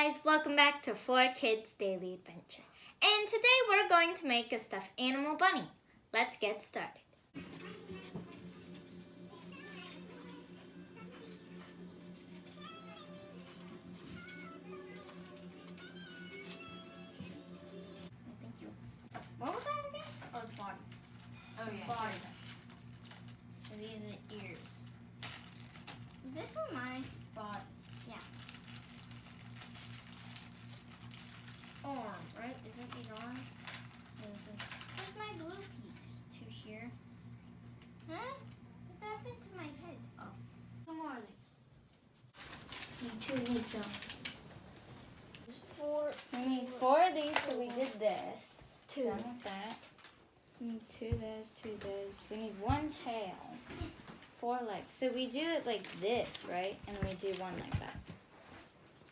guys, welcome back to 4Kids Daily Adventure. And today we're going to make a stuffed animal bunny. Let's get started. Thank you. What was that again? Oh, it's body. Oh yeah. Body. So these are ears. This one mine. Body. Yeah. Arm, right? Isn't these arms? Where's my blue piece? Two here. Huh? What happened to my head? Oh. Some more of these. You two need some. We need four of these, so we did this. Two. Done with that. We need two of those, two of those. We need one tail. Four legs. So we do it like this, right? And we do one like that.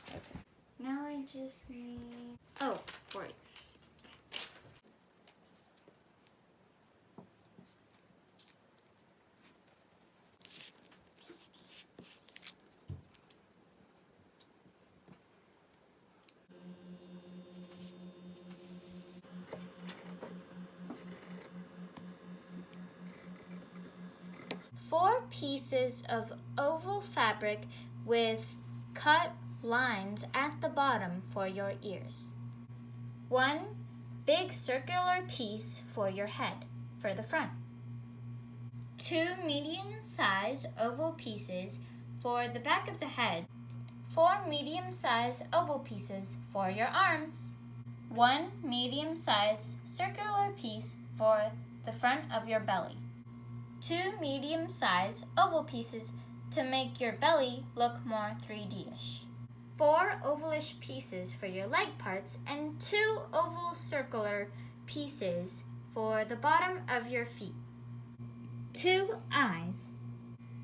Okay. Now I just need... Oh, 4 ears. Four pieces of oval fabric with cut lines at the bottom for your ears. One big circular piece for your head, for the front. Two medium-sized oval pieces for the back of the head. Four medium-sized oval pieces for your arms. One medium-sized circular piece for the front of your belly. Two medium-sized oval pieces to make your belly look more 3D-ish. Four ovalish pieces for your leg parts and two oval circular pieces for the bottom of your feet. Two eyes.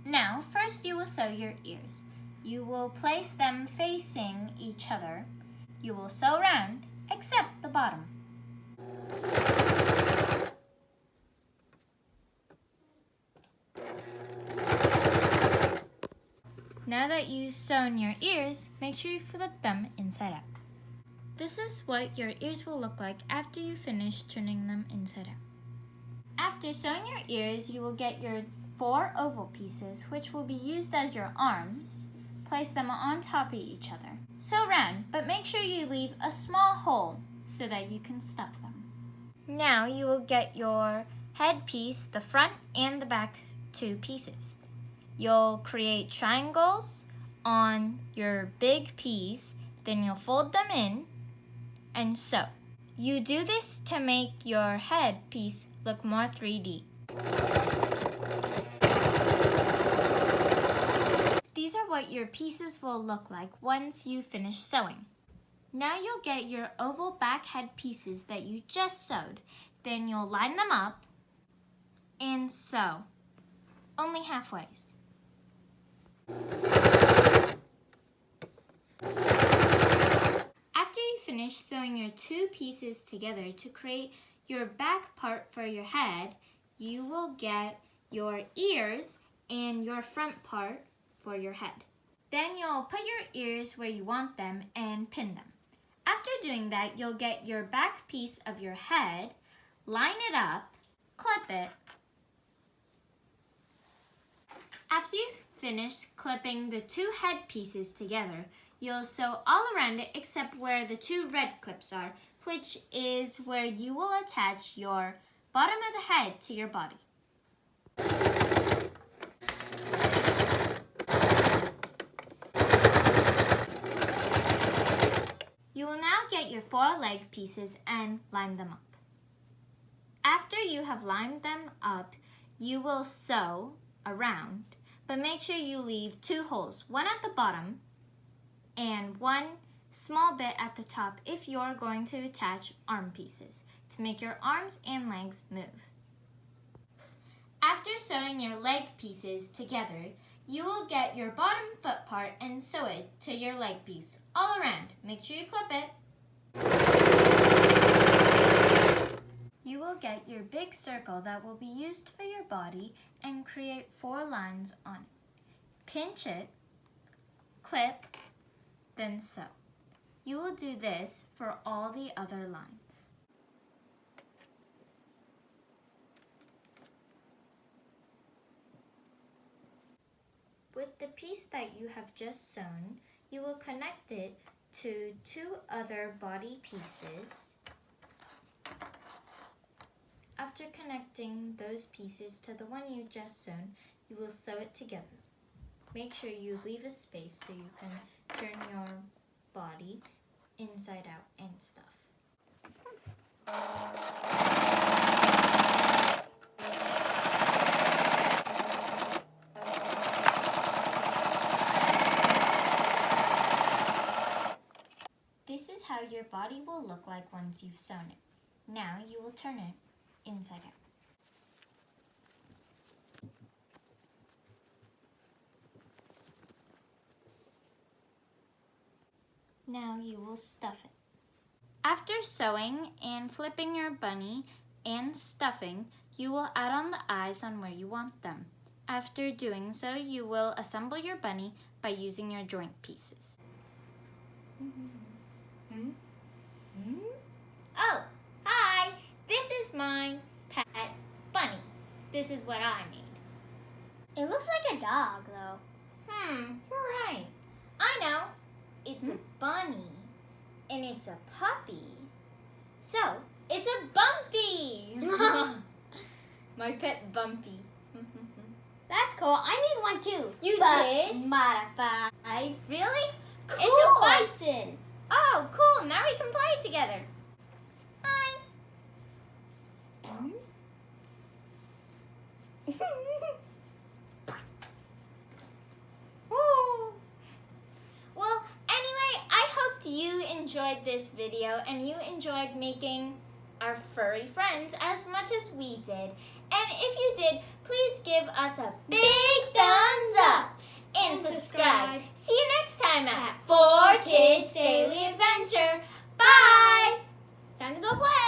Now, first you will sew your ears. You will place them facing each other. You will sew round, except the bottom. Now that you've sewn your ears, make sure you flip them inside out. This is what your ears will look like after you finish turning them inside out. After sewing your ears, you will get your four oval pieces, which will be used as your arms. Place them on top of each other. Sew round, but make sure you leave a small hole so that you can stuff them. Now you will get your head piece, the front and the back two pieces. You'll create triangles on your big piece, then you'll fold them in and sew. You do this to make your head piece look more 3D. These are what your pieces will look like once you finish sewing. Now you'll get your oval back head pieces that you just sewed. Then you'll line them up and sew, only halfways. After you finish sewing your two pieces together to create your back part for your head, you will get your ears and your front part for your head. Then you'll put your ears where you want them and pin them. After doing that, you'll get your back piece of your head, line it up, clip it. After you've finished clipping the two head pieces together, you'll sew all around it except where the two red clips are, which is where you will attach your bottom of the head to your body. You will now get your four leg pieces and line them up. After you have lined them up, you will sew around, but make sure you leave two holes, one at the bottom and one small bit at the top if you're going to attach arm pieces to make your arms and legs move. After sewing your leg pieces together, you will get your bottom foot part and sew it to your leg piece all around. Make sure you clip it. You will get your big circle that will be used for your body and create four lines on it. Pinch it, clip, then sew. You will do this for all the other lines. With the piece that you have just sewn, you will connect it to 2 other body pieces. After connecting those pieces to the one you just sewn, you will sew it together. Make sure you leave a space so you can turn your body inside out and stuff. This is how your body will look like once you've sewn it. Now you will turn it inside out. Now you will stuff it. After sewing and flipping your bunny and stuffing, you will add on the eyes on where you want them. After doing so, you will assemble your bunny by using your joint pieces. Oh, hi! This is my pet bunny. This is what I made. It looks like a dog, though. You're right. I know. It's a bunny, and it's a puppy. So, it's a Bumpy! My pet Bumpy. That's cool. I need one too. You but did? Modified. Really? Cool. It's a bison. Oh, cool. Now we can play together. Hi. Woo. Well, anyway, I hoped you enjoyed this video and you enjoyed making our furry friends as much as we did. And if you did, please give us a big thumbs up and subscribe. See you next time at 4Kids Daily Adventure. Bye! Time to go play.